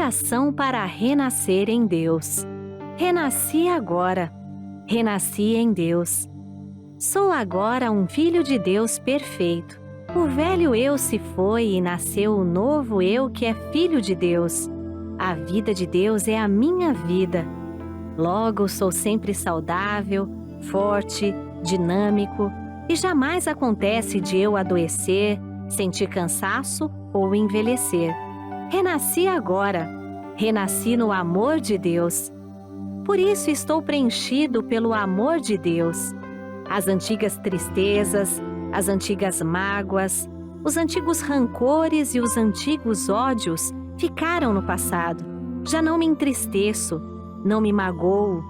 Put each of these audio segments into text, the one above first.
Oração para renascer em Deus. Renasci agora. Renasci em Deus. Sou agora um filho de Deus perfeito. O velho eu se foi e nasceu o novo eu que é filho de Deus. A vida de Deus é a minha vida. Logo sou sempre saudável, forte, dinâmico e jamais acontece de eu adoecer, sentir cansaço ou envelhecer. Renasci agora. Renasci no amor de Deus. Por isso estou preenchido pelo amor de Deus. As antigas tristezas, as antigas mágoas, os antigos rancores e os antigos ódios ficaram no passado. Já não me entristeço, não me magoo,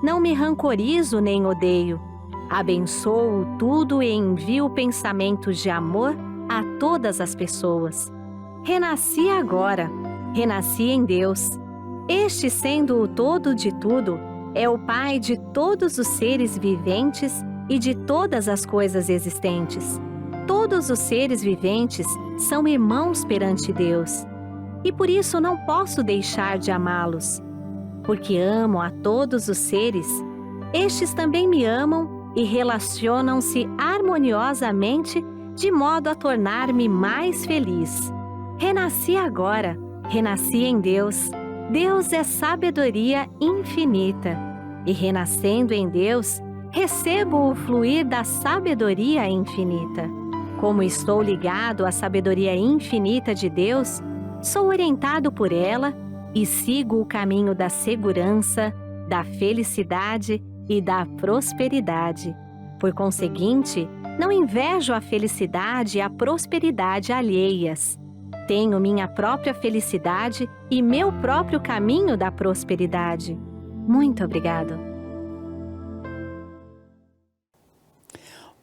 não me rancorizo nem odeio. Abençoo tudo e envio pensamentos de amor a todas as pessoas. Renasci agora, renasci em Deus. Este, sendo o todo de tudo, é o Pai de todos os seres viventes e de todas as coisas existentes. Todos os seres viventes são irmãos perante Deus. E por isso não posso deixar de amá-los. Porque amo a todos os seres, estes também me amam e relacionam-se harmoniosamente de modo a tornar-me mais feliz. Renasci agora, renasci em Deus. Deus é sabedoria infinita. E renascendo em Deus, recebo o fluir da sabedoria infinita. Como estou ligado à sabedoria infinita de Deus, sou orientado por ela e sigo o caminho da segurança, da felicidade e da prosperidade. Por conseguinte, não invejo a felicidade e a prosperidade alheias. Tenho minha própria felicidade e meu próprio caminho da prosperidade. Muito obrigado.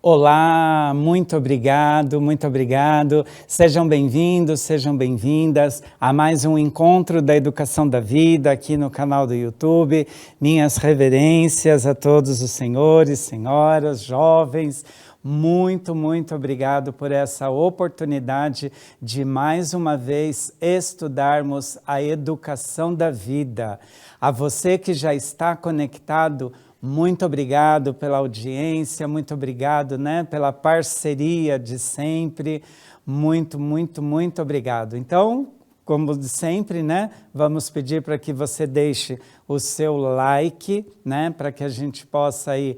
Olá, muito obrigado, muito obrigado. Sejam bem-vindos, sejam bem-vindas a mais um encontro da Educação da Vida aqui no canal do YouTube. Minhas reverências a todos os senhores, senhoras, jovens. Muito, muito obrigado por essa oportunidade de mais uma vez estudarmos a educação da vida. A você que já está conectado, muito obrigado pela audiência, muito obrigado, pela parceria de sempre. Muito, muito, muito obrigado. Então, como sempre, vamos pedir para que você deixe o seu like, para que a gente possa aí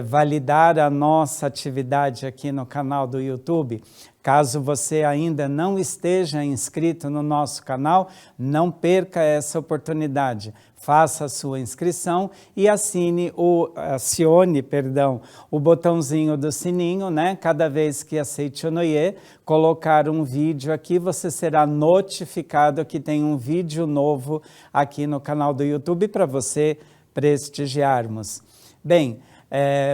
validar a nossa atividade aqui no canal do YouTube. Caso você ainda não esteja inscrito no nosso canal, não perca essa oportunidade. Faça a sua inscrição e acione o botãozinho do sininho, Cada vez que a Seichonoye colocar um vídeo aqui, você será notificado que tem um vídeo novo aqui no canal do YouTube para você prestigiarmos. Bem,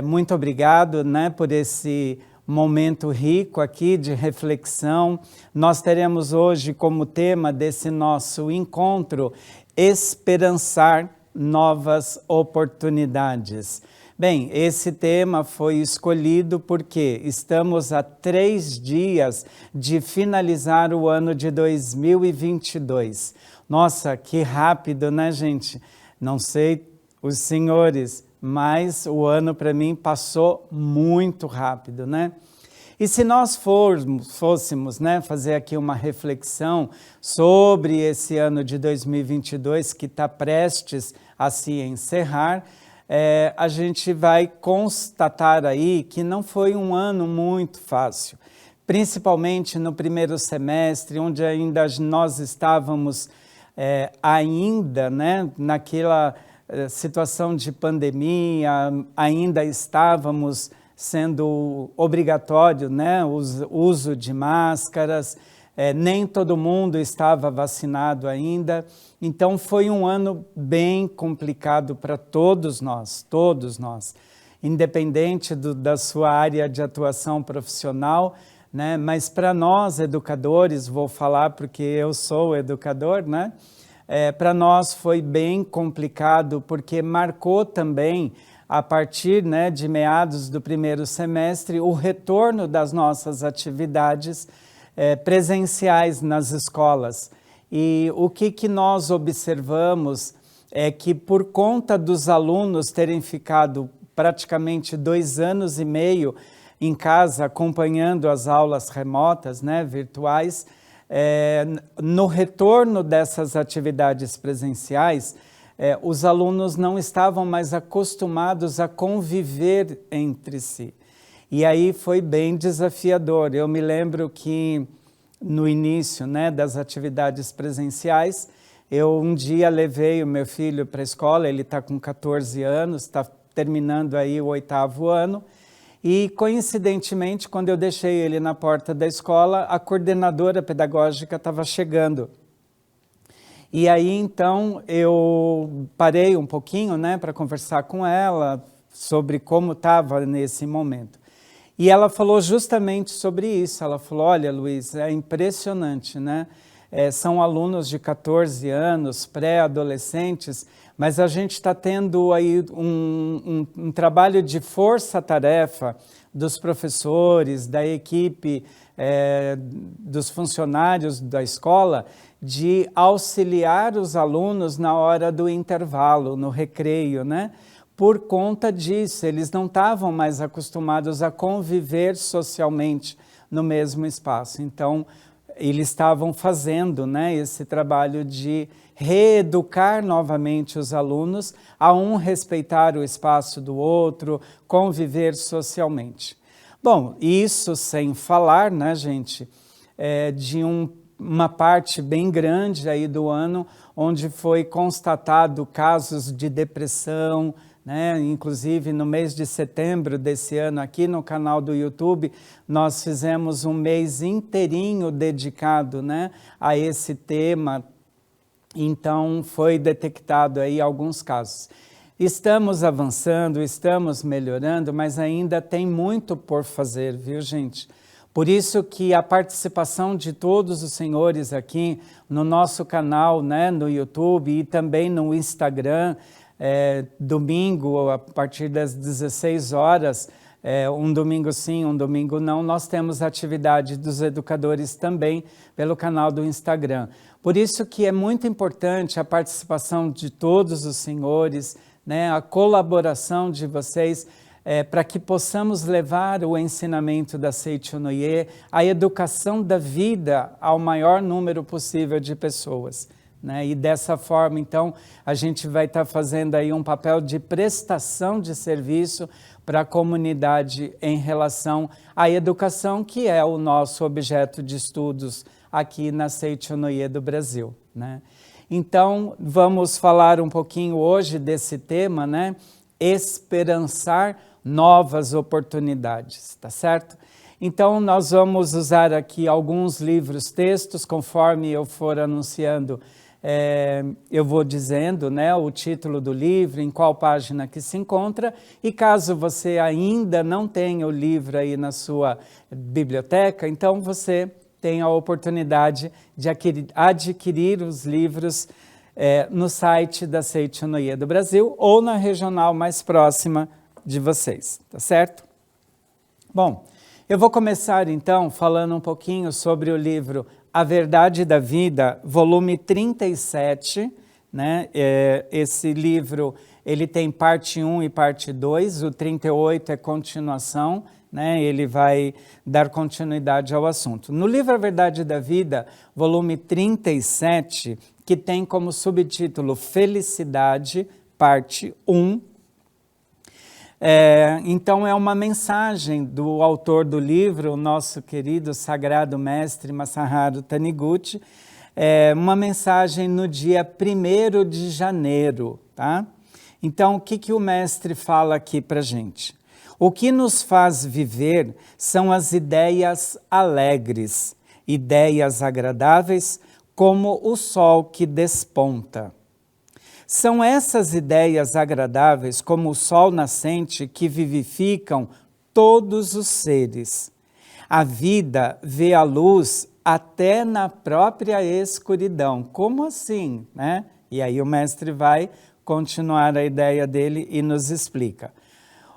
muito obrigado, por esse momento rico aqui de reflexão. Nós teremos hoje como tema desse nosso encontro esperançar novas oportunidades. Bem, esse tema foi escolhido porque estamos a 3 dias de finalizar o ano de 2022. Nossa, que rápido, gente? Não sei os senhores, mas o ano para mim passou muito rápido, E se nós fôssemos fazer aqui uma reflexão sobre esse ano de 2022 que está prestes a se encerrar, a gente vai constatar aí que não foi um ano muito fácil, principalmente no primeiro semestre, onde ainda nós estávamos naquela situação de pandemia, ainda estávamos sendo obrigatório, o uso de máscaras, nem todo mundo estava vacinado ainda, então foi um ano bem complicado para todos nós, independente da sua área de atuação profissional, mas para nós educadores, vou falar porque eu sou educador, para nós foi bem complicado porque marcou também a partir de meados do primeiro semestre, o retorno das nossas atividades presenciais nas escolas. E o que nós observamos é que, por conta dos alunos terem ficado praticamente 2 anos e meio em casa acompanhando as aulas remotas, né, virtuais, no retorno dessas atividades presenciais, os alunos não estavam mais acostumados a conviver entre si. E aí foi bem desafiador. Eu me lembro que no início, né, das atividades presenciais, eu um dia levei o meu filho para a escola, ele está com 14 anos, está terminando aí o 8º ano, e coincidentemente, quando eu deixei ele na porta da escola, a coordenadora pedagógica estava chegando. E aí então eu parei um pouquinho, né, para conversar com ela sobre como estava nesse momento. E ela falou justamente sobre isso. Ela falou: olha, Luiz, é impressionante, né? São alunos de 14 anos, pré-adolescentes, mas a gente está tendo aí um trabalho de força-tarefa dos professores, da equipe, dos funcionários da escola, de auxiliar os alunos na hora do intervalo, no recreio, né? Por conta disso, eles não estavam mais acostumados a conviver socialmente no mesmo espaço. Então, eles estavam fazendo, né, esse trabalho de reeducar novamente os alunos a respeitar o espaço do outro, conviver socialmente. Bom, isso sem falar, né, gente, de uma parte bem grande aí do ano onde foi constatado casos de depressão, né? Inclusive no mês de setembro desse ano, aqui no canal do YouTube, nós fizemos um mês inteirinho dedicado, né, a esse tema. Então foi detectado aí alguns casos. Estamos avançando, estamos melhorando, mas ainda tem muito por fazer, viu, gente? Por isso que a participação de todos os senhores aqui no nosso canal, né, no YouTube e também no Instagram, domingo, a partir das 16 horas, um domingo sim, um domingo não, nós temos atividade dos educadores também pelo canal do Instagram. Por isso que é muito importante a participação de todos os senhores, né, a colaboração de vocês, para que possamos levar o ensinamento da Seicho Noye, a educação da vida ao maior número possível de pessoas. Né? E dessa forma, então, a gente vai estar fazendo aí um papel de prestação de serviço para a comunidade em relação à educação, que é o nosso objeto de estudos aqui na Seicho Noye do Brasil. Né? Então, vamos falar um pouquinho hoje desse tema, né? Esperançar novas oportunidades, tá certo? Então, nós vamos usar aqui alguns livros, textos, conforme eu for anunciando, eu vou dizendo, né, o título do livro, em qual página que se encontra, e caso você ainda não tenha o livro aí na sua biblioteca, então você tem a oportunidade de adquirir os livros no site da Seicho Noye do Brasil ou na regional mais próxima de vocês, tá certo? Bom, eu vou começar então falando um pouquinho sobre o livro A Verdade da Vida, volume 37, né? Esse livro, ele tem parte 1 e parte 2, o 38 é continuação, né? Ele vai dar continuidade ao assunto. No livro A Verdade da Vida, volume 37, que tem como subtítulo Felicidade, parte 1, então é uma mensagem do autor do livro, o nosso querido sagrado mestre Masaharu Taniguchi, uma mensagem no dia 1º de janeiro, tá? Então o que o mestre fala aqui para a gente? O que nos faz viver são as ideias alegres, ideias agradáveis como o sol que desponta. São essas ideias agradáveis, como o sol nascente, que vivificam todos os seres. A vida vê a luz até na própria escuridão. Como assim, né? E aí o mestre vai continuar a ideia dele e nos explica.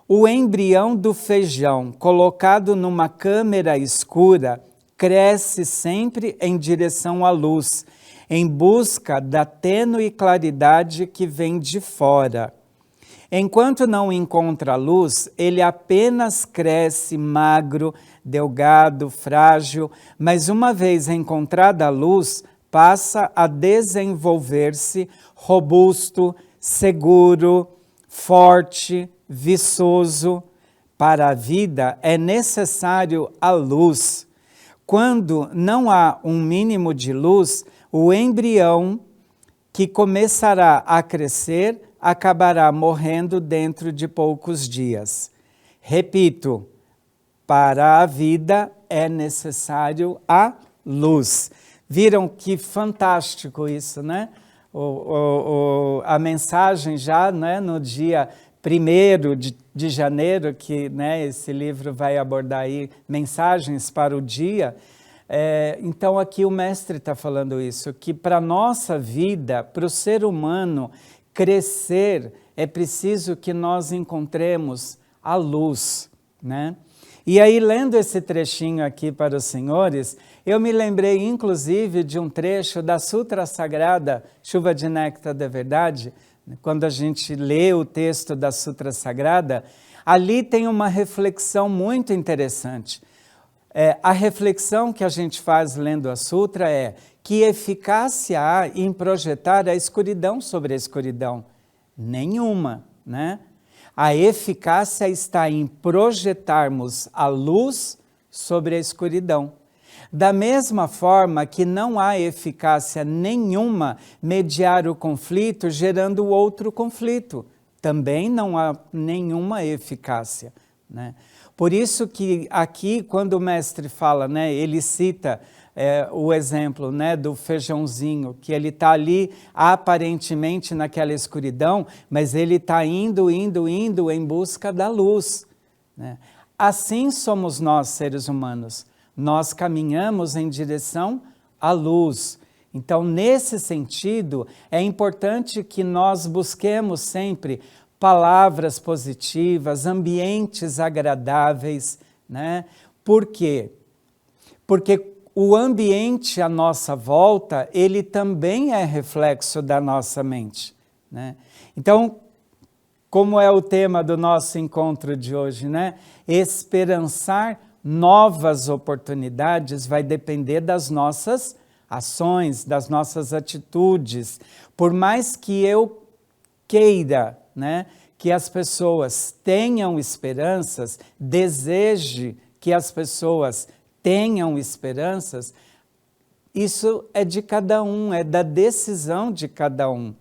O embrião do feijão colocado numa câmara escura cresce sempre em direção à luz, em busca da tênue claridade que vem de fora. Enquanto não encontra a luz, ele apenas cresce magro, delgado, frágil, mas uma vez encontrada a luz, passa a desenvolver-se robusto, seguro, forte, viçoso. Para a vida é necessário a luz. Quando não há um mínimo de luz, o embrião que começará a crescer acabará morrendo dentro de poucos dias. Repito, para a vida é necessário a luz. Viram que fantástico isso, né? A mensagem já, né, no dia 1º de janeiro, que, né, esse livro vai abordar aí mensagens para o dia. Então aqui o mestre está falando isso, que para a nossa vida, para o ser humano crescer, é preciso que nós encontremos a luz, né? E aí, lendo esse trechinho aqui para os senhores, eu me lembrei, inclusive, de um trecho da Sutra Sagrada, Chuva de Néctar da Verdade. Quando a gente lê o texto da Sutra Sagrada, ali tem uma reflexão muito interessante. A reflexão que a gente faz lendo a Sutra é: que eficácia há em projetar a escuridão sobre a escuridão? Nenhuma, né? A eficácia está em projetarmos a luz sobre a escuridão. Da mesma forma que não há eficácia nenhuma mediar o conflito gerando outro conflito. Também não há nenhuma eficácia, né? Por isso que aqui, quando o mestre fala, né, ele cita o exemplo, né, do feijãozinho, que ele está ali aparentemente naquela escuridão, mas ele está indo em busca da luz, né? Assim somos nós, seres humanos. Nós caminhamos em direção à luz. Então, nesse sentido, é importante que nós busquemos sempre palavras positivas, ambientes agradáveis, né? Por quê? Porque o ambiente à nossa volta, ele também é reflexo da nossa mente, né? Então, como é o tema do nosso encontro de hoje, né? Esperançar novas oportunidades vai depender das nossas ações, das nossas atitudes. Por mais que eu queira, né, que as pessoas tenham esperanças, deseje que as pessoas tenham esperanças, isso é de cada um, é da decisão de cada um,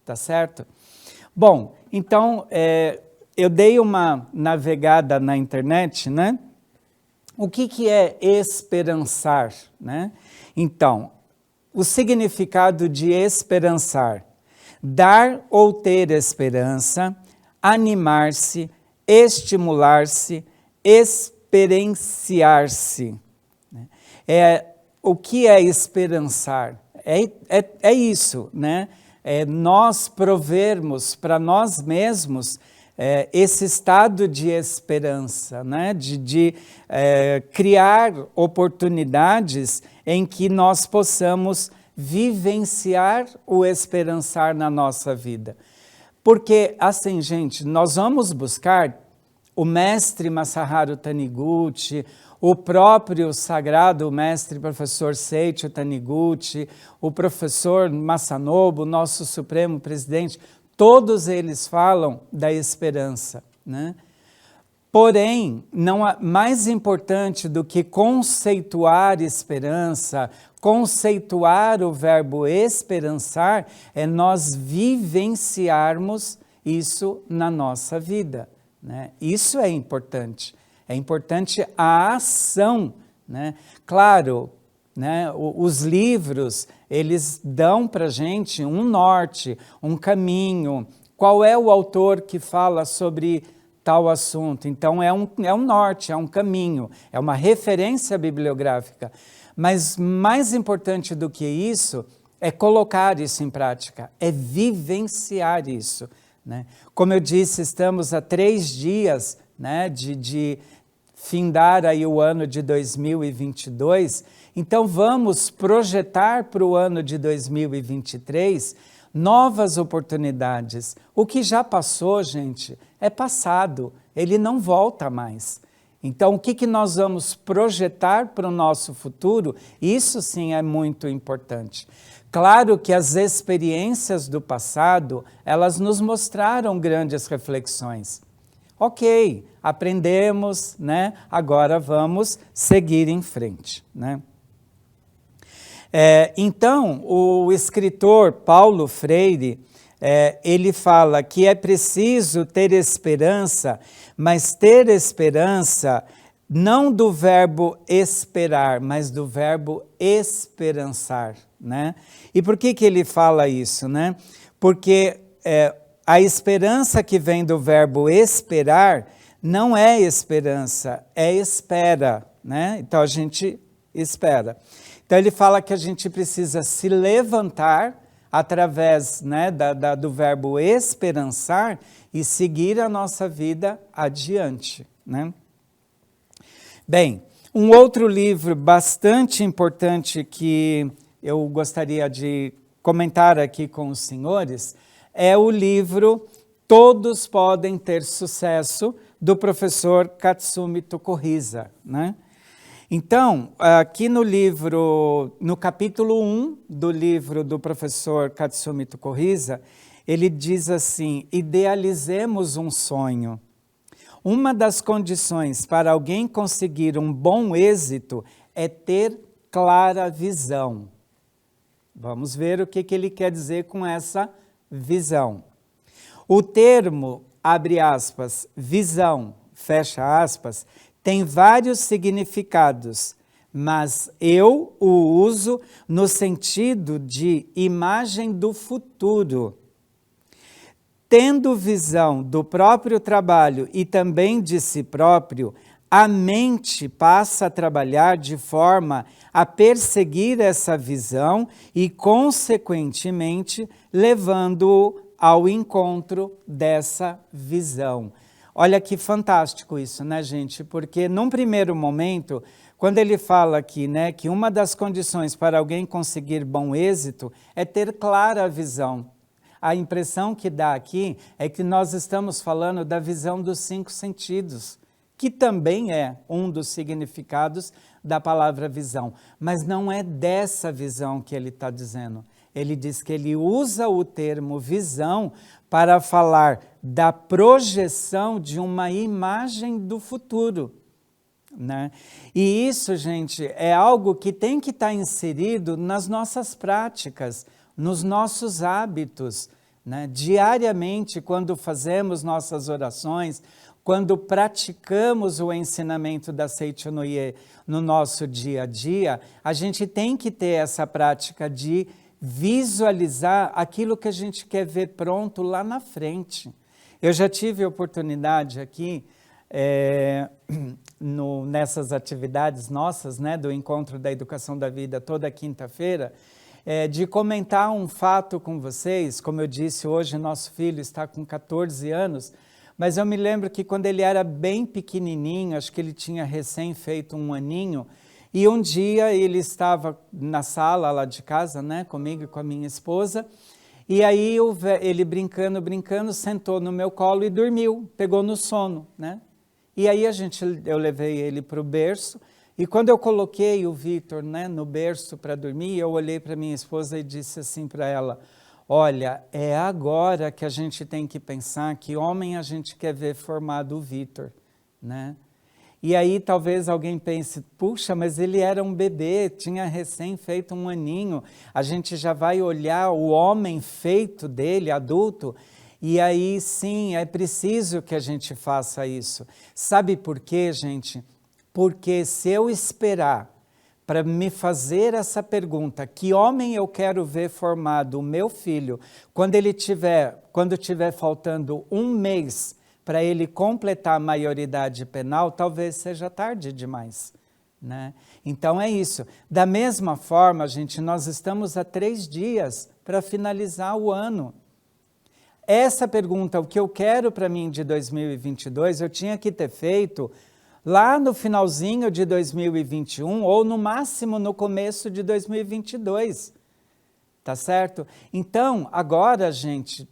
tá certo? Bom, então, eu dei uma navegada na internet, né? O que é esperançar, né? Então, o significado de esperançar: dar ou ter esperança, animar-se, estimular-se, experienciar-se. O que é esperançar? É isso, né? Nós provermos para nós mesmos esse estado de esperança, né? de criar oportunidades em que nós possamos vivenciar o esperançar na nossa vida. Porque, assim, gente, nós vamos buscar o mestre Masaharu Taniguchi, o próprio sagrado mestre professor Seiichi Taniguchi, o professor Masanobu, nosso supremo presidente, todos eles falam da esperança, né? Porém, não há mais importante do que conceituar esperança, conceituar o verbo esperançar, é nós vivenciarmos isso na nossa vida, né? Isso é importante a ação, né? Claro, né, os livros, eles dão para a gente um norte, um caminho. Qual é o autor que fala sobre tal assunto? Então, é um norte, é um caminho, é uma referência bibliográfica. Mas mais importante do que isso é colocar isso em prática, é vivenciar isso, né? Como eu disse, estamos há 3 dias, né, de findar aí o ano de 2022, então vamos projetar para o ano de 2023 novas oportunidades. O que já passou, gente, é passado, ele não volta mais. Então, o que nós vamos projetar para o nosso futuro? Isso sim é muito importante. Claro que as experiências do passado, elas nos mostraram grandes reflexões. Ok, aprendemos, né? Agora vamos seguir em frente, né? Então, o escritor Paulo Freire, ele fala que é preciso ter esperança, mas ter esperança não do verbo esperar, mas do verbo esperançar, né? E por que ele fala isso, né? Porque a esperança que vem do verbo esperar não é esperança, é espera, né? Então a gente espera. Então ele fala que a gente precisa se levantar através, né, do verbo esperançar e seguir a nossa vida adiante, né? Bem, um outro livro bastante importante que eu gostaria de comentar aqui com os senhores é o livro Todos Podem Ter Sucesso, do professor Katsumi Tokuhisa, né? Então, aqui no livro, no capítulo 1 do livro do professor Katsumi Tokuhisa, ele diz assim: idealizemos um sonho. Uma das condições para alguém conseguir um bom êxito é ter clara visão. Vamos ver o que ele quer dizer com essa visão. O termo, abre aspas, visão, fecha aspas, tem vários significados, mas eu o uso no sentido de imagem do futuro. Tendo visão do próprio trabalho e também de si próprio, a mente passa a trabalhar de forma a perseguir essa visão e, consequentemente, levando-o ao encontro dessa visão. Olha que fantástico isso, né, gente? Porque num primeiro momento, quando ele fala aqui, né, que uma das condições para alguém conseguir bom êxito é ter clara visão. A impressão que dá aqui é que nós estamos falando da visão dos 5 sentidos, que também é um dos significados da palavra visão. Mas não é dessa visão que ele está dizendo. Ele diz que ele usa o termo visão para falar da projeção de uma imagem do futuro, né? E isso, gente, é algo que tem que estar inserido nas nossas práticas, nos nossos hábitos, né? Diariamente, quando fazemos nossas orações, quando praticamos o ensinamento da Seicho no Ie no nosso dia a dia, a gente tem que ter essa prática de visualizar aquilo que a gente quer ver pronto lá na frente. Eu já tive a oportunidade aqui, nessas atividades nossas, né, do Encontro da Educação da Vida, toda quinta-feira, de comentar um fato com vocês. Como eu disse, hoje nosso filho está com 14 anos, mas eu me lembro que quando ele era bem pequenininho, acho que ele tinha recém feito 1 aninho, e um dia ele estava na sala lá de casa, né, comigo e com a minha esposa, e aí ele brincando, sentou no meu colo e dormiu, pegou no sono, né? E aí eu levei ele para o berço, e quando eu coloquei o Vitor, né, no berço para dormir, eu olhei para minha esposa e disse assim para ela: olha, é agora que a gente tem que pensar que homem a gente quer ver formado o Vitor, né? E aí talvez alguém pense: puxa, mas ele era um bebê, tinha recém feito 1 aninho, a gente já vai olhar o homem feito dele, adulto. E aí sim, é preciso que a gente faça isso. Sabe por quê, gente? Porque se eu esperar para me fazer essa pergunta, que homem eu quero ver formado o meu filho, quando tiver faltando 1 mês para ele completar a maioridade penal, talvez seja tarde demais, né? Então é isso. Da mesma forma, gente, nós estamos a 3 dias para finalizar o ano. Essa pergunta, o que eu quero para mim de 2022, eu tinha que ter feito lá no finalzinho de 2021 ou no máximo no começo de 2022, tá certo? Então, agora, gente,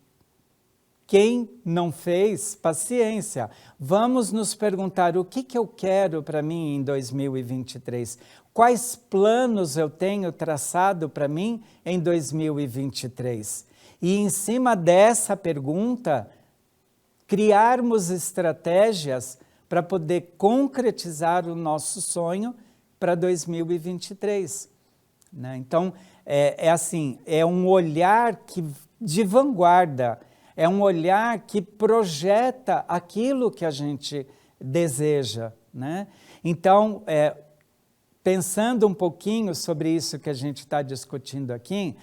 quem não fez, paciência. Vamos nos perguntar o que eu quero para mim em 2023. Quais planos eu tenho traçado para mim em 2023? E em cima dessa pergunta, criarmos estratégias para poder concretizar o nosso sonho para 2023. Né? Então, assim, é um olhar de vanguarda, é um olhar que projeta aquilo que a gente deseja. Né? Então, pensando um pouquinho sobre isso que a gente está discutindo aqui,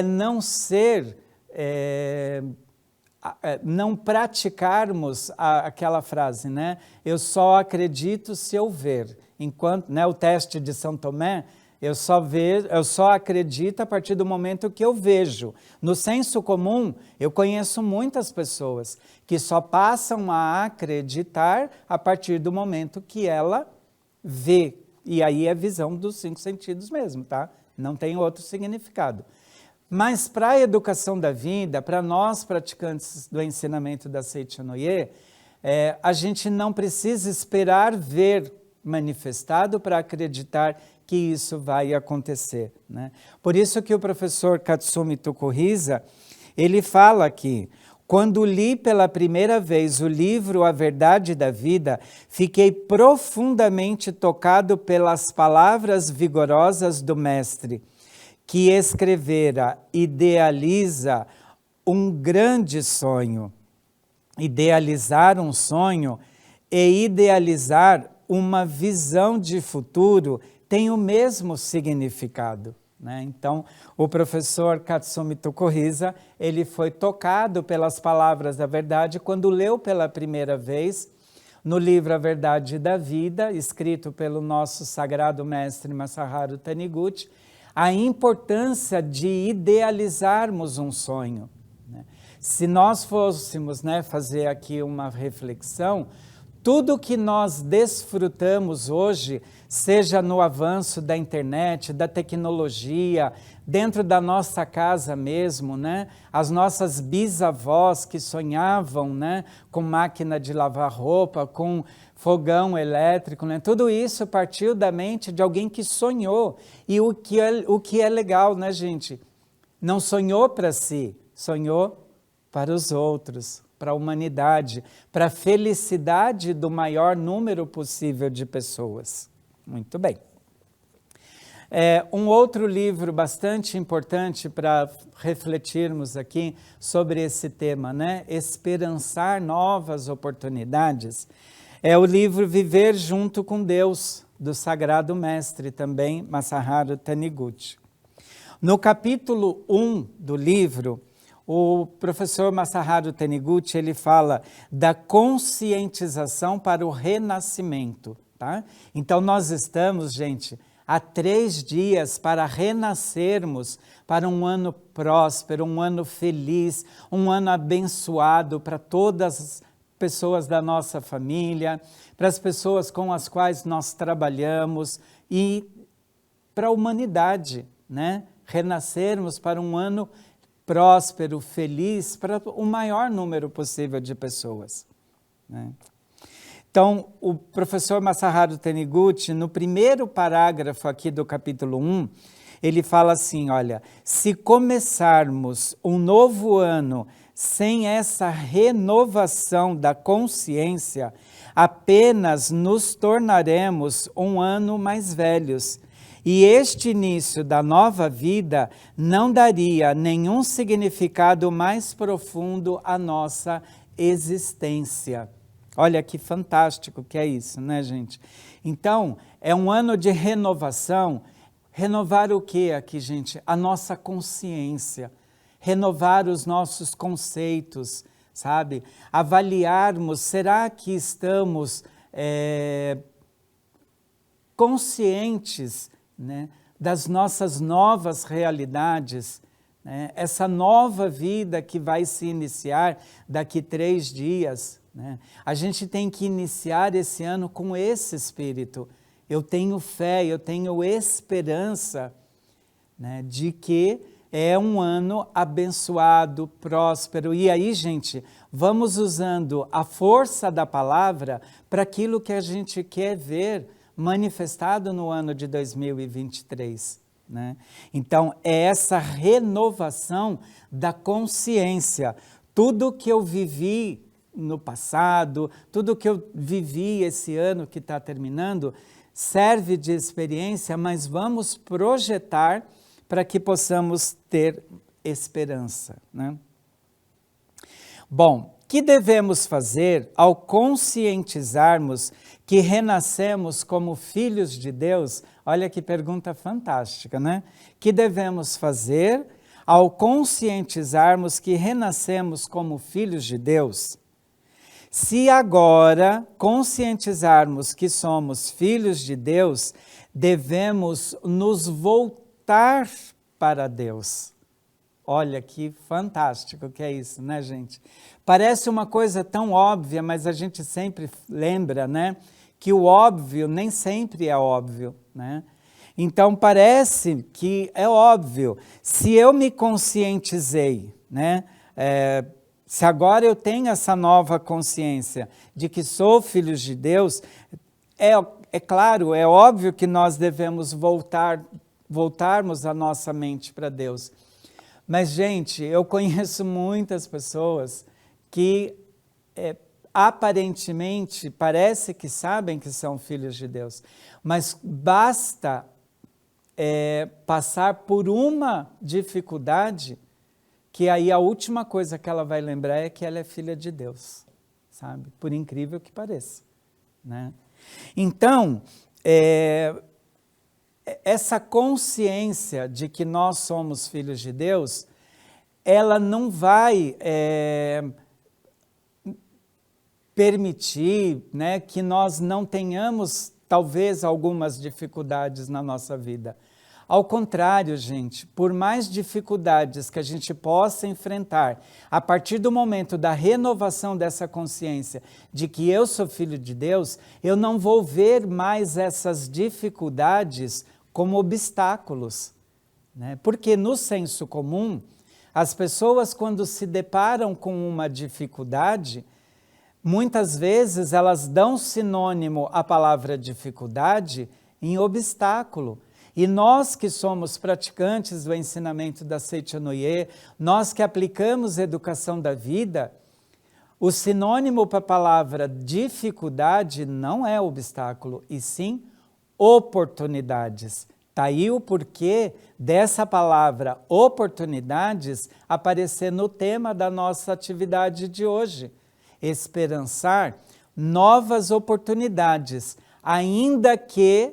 não ser, não praticarmos aquela frase, né? Eu só acredito se eu ver. Enquanto, né, o teste de São Tomé, eu só acredito a partir do momento que eu vejo. No senso comum, eu conheço muitas pessoas que só passam a acreditar a partir do momento que ela vê. E aí é visão dos 5 sentidos mesmo, tá? Não tem outro significado. Mas para a educação da vida, para nós praticantes do ensinamento da Seichonoye, a gente não precisa esperar ver manifestado para acreditar que isso vai acontecer. Né? Por isso que o professor Katsumi Tokuhisa, ele fala aqui, quando li pela primeira vez o livro A Verdade da Vida, fiquei profundamente tocado pelas palavras vigorosas do mestre, que escrevera, idealiza um grande sonho. Idealizar um sonho e idealizar uma visão de futuro tem o mesmo significado. Né? Então, o professor Katsumi Tokuhisa, ele foi tocado pelas palavras da verdade quando leu pela primeira vez no livro A Verdade da Vida, escrito pelo nosso sagrado mestre Masaharu Taniguchi, a importância de idealizarmos um sonho. Né? Se nós fôssemos, né, fazer aqui uma reflexão, tudo que nós desfrutamos hoje, seja no avanço da internet, da tecnologia, dentro da nossa casa mesmo, né? As nossas bisavós que sonhavam, né, com máquina de lavar roupa, com fogão elétrico, né? Tudo isso partiu da mente de alguém que sonhou. E o que é legal, né, gente? Não sonhou para si, sonhou para os outros, para a humanidade, para a felicidade do maior número possível de pessoas. Muito bem. Um outro livro bastante importante para refletirmos aqui sobre esse tema, né? Esperançar novas oportunidades, é o livro Viver Junto com Deus, do Sagrado Mestre também, Masaharu Taniguchi. No capítulo 1 do livro, o professor Masaharu Taniguchi, ele fala da conscientização para o renascimento. Tá? Então, nós estamos, gente, há 3 dias para renascermos para um ano próspero, um ano feliz, um ano abençoado para todas as pessoas da nossa família, para as pessoas com as quais nós trabalhamos e para a humanidade, né? Renascermos para um ano próspero, feliz, para o maior número possível de pessoas. Né? Então, o professor Masaharu Taniguchi, no primeiro parágrafo aqui do capítulo 1, ele fala assim, olha, se começarmos um novo ano sem essa renovação da consciência, apenas nos tornaremos um ano mais velhos. E este início da nova vida não daria nenhum significado mais profundo à nossa existência. Olha que fantástico que é isso, né, gente? Então, é um ano de renovação. Renovar o que aqui, gente? A nossa consciência. Renovar os nossos conceitos, sabe? Avaliarmos, será que estamos conscientes, né, das nossas novas realidades, né, essa nova vida que vai se iniciar daqui 3 dias, né? A gente tem que iniciar esse ano com esse espírito. Eu tenho fé, eu tenho esperança, né, de que é um ano abençoado, próspero. E aí, gente, vamos usando a força da palavra para aquilo que a gente quer ver manifestado no ano de 2023. Né? Então, é essa renovação da consciência. Tudo que eu vivi no passado, tudo que eu vivi esse ano que está terminando, serve de experiência, mas vamos projetar para que possamos ter esperança, né? Bom, o que devemos fazer ao conscientizarmos que renascemos como filhos de Deus? Olha que pergunta fantástica, né? O que devemos fazer ao conscientizarmos que renascemos como filhos de Deus? Se agora conscientizarmos que somos filhos de Deus, devemos nos voltar para Deus. Olha que fantástico que é isso, né, gente? Parece uma coisa tão óbvia, mas a gente sempre lembra, né, que o óbvio nem sempre é óbvio, né? Então parece que é óbvio. Se eu me conscientizei, né, se agora eu tenho essa nova consciência de que sou filho de Deus, é claro, é óbvio que nós devemos voltarmos a nossa mente para Deus. Mas, gente, eu conheço muitas pessoas que aparentemente parece que sabem que são filhos de Deus, mas basta passar por uma dificuldade que aí a última coisa que ela vai lembrar é que ela é filha de Deus, sabe? Por incrível que pareça, né? Então, essa consciência de que nós somos filhos de Deus, ela não vai permitir, né, que nós não tenhamos, talvez, algumas dificuldades na nossa vida. Ao contrário, gente, por mais dificuldades que a gente possa enfrentar, a partir do momento da renovação dessa consciência de que eu sou filho de Deus, eu não vou ver mais essas dificuldades como obstáculos, né? Porque no senso comum, as pessoas quando se deparam com uma dificuldade, muitas vezes elas dão sinônimo à palavra dificuldade em obstáculo. E nós que somos praticantes do ensinamento da Seichonoye, nós que aplicamos educação da vida, o sinônimo para a palavra dificuldade não é obstáculo, e sim oportunidades. Está aí o porquê dessa palavra oportunidades aparecer no tema da nossa atividade de hoje. Esperançar novas oportunidades, ainda que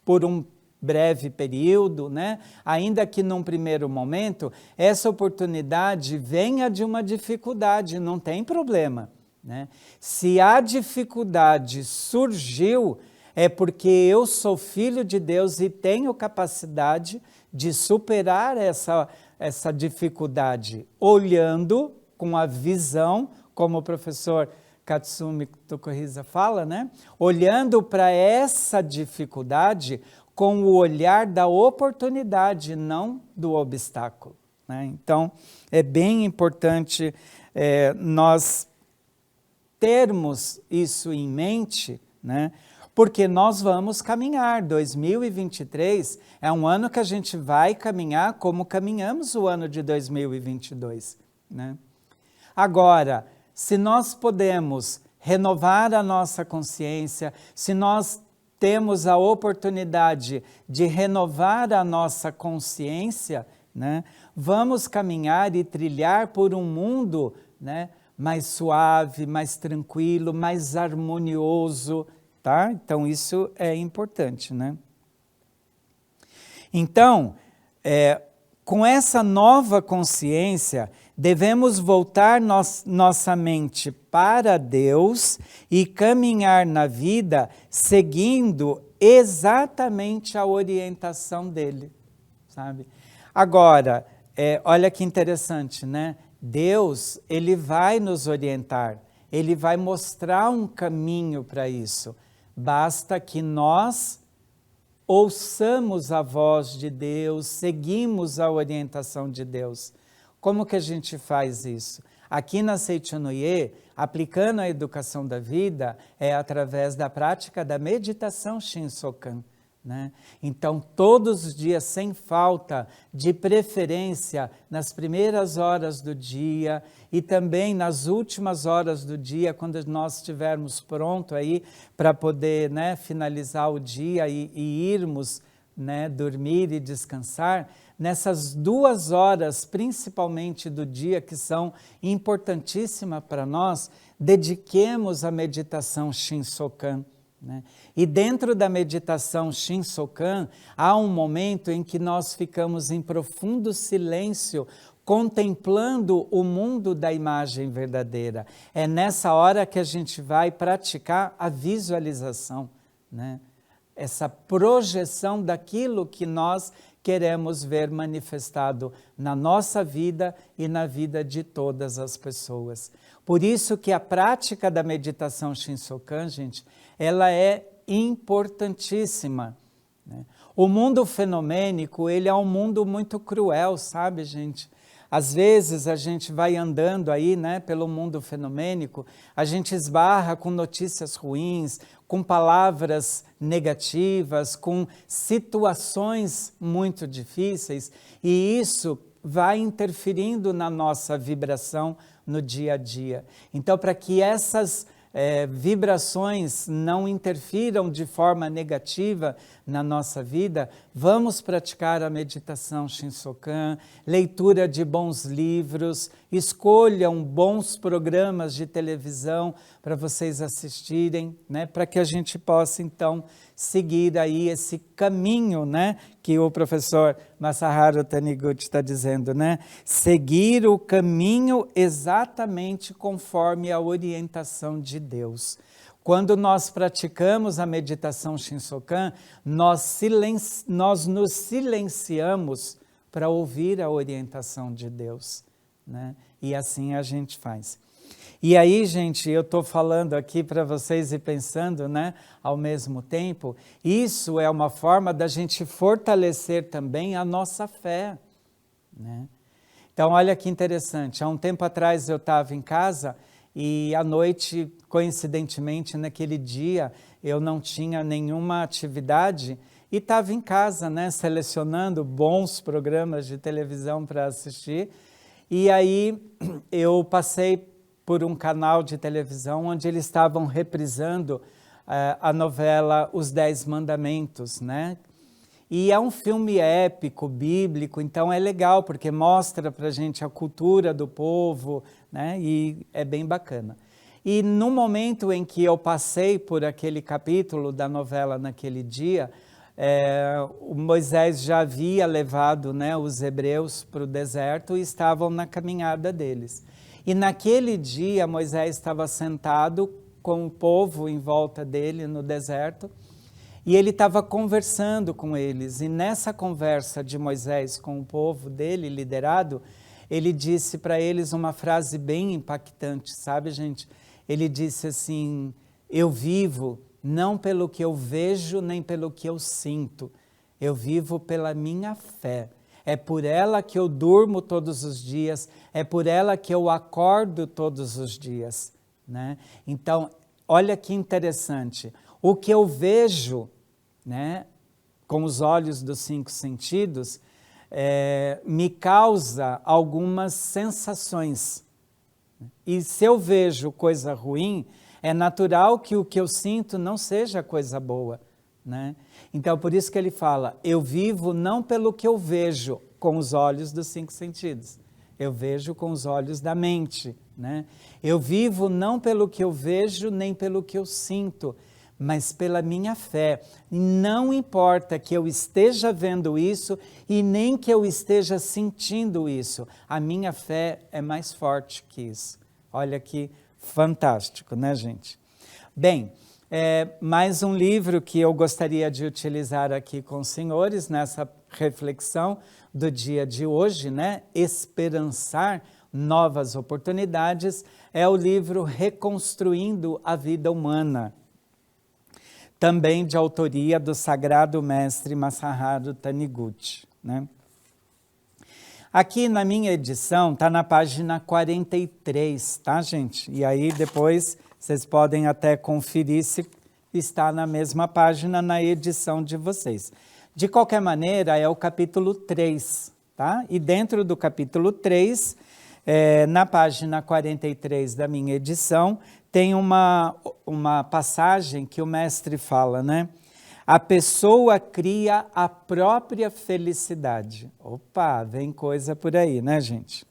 por um breve período, né? Ainda que num primeiro momento, essa oportunidade venha de uma dificuldade, não tem problema, né? Se a dificuldade surgiu, é porque eu sou filho de Deus e tenho capacidade de superar essa dificuldade, olhando com a visão, como o professor Katsumi Tokuhisa fala, né? Olhando para essa dificuldade com o olhar da oportunidade, não do obstáculo, né? Então, é bem importante nós termos isso em mente, né? Porque nós vamos caminhar. 2023 é um ano que a gente vai caminhar como caminhamos o ano de 2022, né? Agora, se nós podemos renovar a nossa consciência, se nós temos a oportunidade de renovar a nossa consciência, né, vamos caminhar e trilhar por um mundo, né, mais suave, mais tranquilo, mais harmonioso, tá? Então, isso é importante, né? Então, com essa nova consciência, devemos voltar nossa mente para Deus e caminhar na vida seguindo exatamente a orientação dele, sabe? Agora, olha que interessante, né? Deus, ele vai nos orientar. ele vai mostrar um caminho para isso. Basta que nós ouçamos a voz de Deus, seguimos a orientação de Deus. Como que a gente faz isso? Aqui na Seichonoye, aplicando a educação da vida, é através da prática da meditação Shinsokan, né? Então, todos os dias, sem falta, de preferência, nas primeiras horas do dia e também nas últimas horas do dia, quando nós estivermos prontos aí para poder, né, finalizar o dia e irmos, né, dormir e descansar, nessas 2 horas, principalmente do dia, que são importantíssimas para nós, dediquemos a meditação Shinsokan, né? E dentro da meditação Shinsokan, há um momento em que nós ficamos em profundo silêncio, contemplando o mundo da imagem verdadeira. É nessa hora que a gente vai praticar a visualização, né? Essa projeção daquilo que nós queremos ver manifestado na nossa vida e na vida de todas as pessoas. Por isso que a prática da meditação Shinsokan, gente, ela é importantíssima, né? O mundo fenomênico, ele é um mundo muito cruel, sabe, gente? Às vezes a gente vai andando aí, né, pelo mundo fenomênico, a gente esbarra com notícias ruins, com palavras negativas, com situações muito difíceis, e isso vai interferindo na nossa vibração no dia a dia. Então, para que essas vibrações não interfiram de forma negativa na nossa vida, vamos praticar a meditação Shinsokan, leitura de bons livros, escolham bons programas de televisão para vocês assistirem, né, para que a gente possa então seguir aí esse caminho, né, que o professor Masaharu Taniguchi está dizendo, né, seguir o caminho exatamente conforme a orientação de Deus. Quando nós praticamos a meditação Shinsokan, nós nos silenciamos para ouvir a orientação de Deus, né? E assim a gente faz. E aí, gente, eu estou falando aqui para vocês e pensando, né, ao mesmo tempo, isso é uma forma da gente fortalecer também a nossa fé, né? Então, olha que interessante, há um tempo atrás eu estava em casa e à noite, coincidentemente, naquele dia, eu não tinha nenhuma atividade e estava em casa, né, selecionando bons programas de televisão para assistir. E aí eu passei por um canal de televisão onde eles estavam reprisando a novela Os 10 Mandamentos, né? E é um filme épico, bíblico, então é legal, porque mostra para a gente a cultura do povo, né? E é bem bacana. E no momento em que eu passei por aquele capítulo da novela naquele dia, o Moisés já havia levado, né, os hebreus para o deserto e estavam na caminhada deles. E naquele dia Moisés estava sentado com o povo em volta dele no deserto, e ele estava conversando com eles, e nessa conversa de Moisés com o povo dele, liderado, ele disse para eles uma frase bem impactante, sabe, gente? Ele disse assim, eu vivo não pelo que eu vejo, nem pelo que eu sinto, eu vivo pela minha fé. É por ela que eu durmo todos os dias, é por ela que eu acordo todos os dias, né? Então, olha que interessante, o que eu vejo, né, com os olhos dos 5 sentidos, me causa algumas sensações. E se eu vejo coisa ruim, é natural que o que eu sinto não seja coisa boa, né? Então, por isso que ele fala, eu vivo não pelo que eu vejo com os olhos dos 5 sentidos, eu vejo com os olhos da mente, né? Eu vivo não pelo que eu vejo, nem pelo que eu sinto, mas pela minha fé. Não importa que eu esteja vendo isso e nem que eu esteja sentindo isso, a minha fé é mais forte que isso. Olha que fantástico, né, gente? Bem, mais um livro que eu gostaria de utilizar aqui com os senhores nessa reflexão do dia de hoje, né? Esperançar novas oportunidades, é o livro Reconstruindo a Vida Humana, também de autoria do Sagrado Mestre Masaharu Taniguchi, né? Aqui na minha edição está na página 43, tá, gente? E aí depois vocês podem até conferir se está na mesma página na edição de vocês. De qualquer maneira, é o capítulo 3, tá? E dentro do capítulo 3, na página 43 da minha edição, tem uma passagem que o mestre fala, né? A pessoa cria a própria felicidade. Opa, vem coisa por aí, né, gente?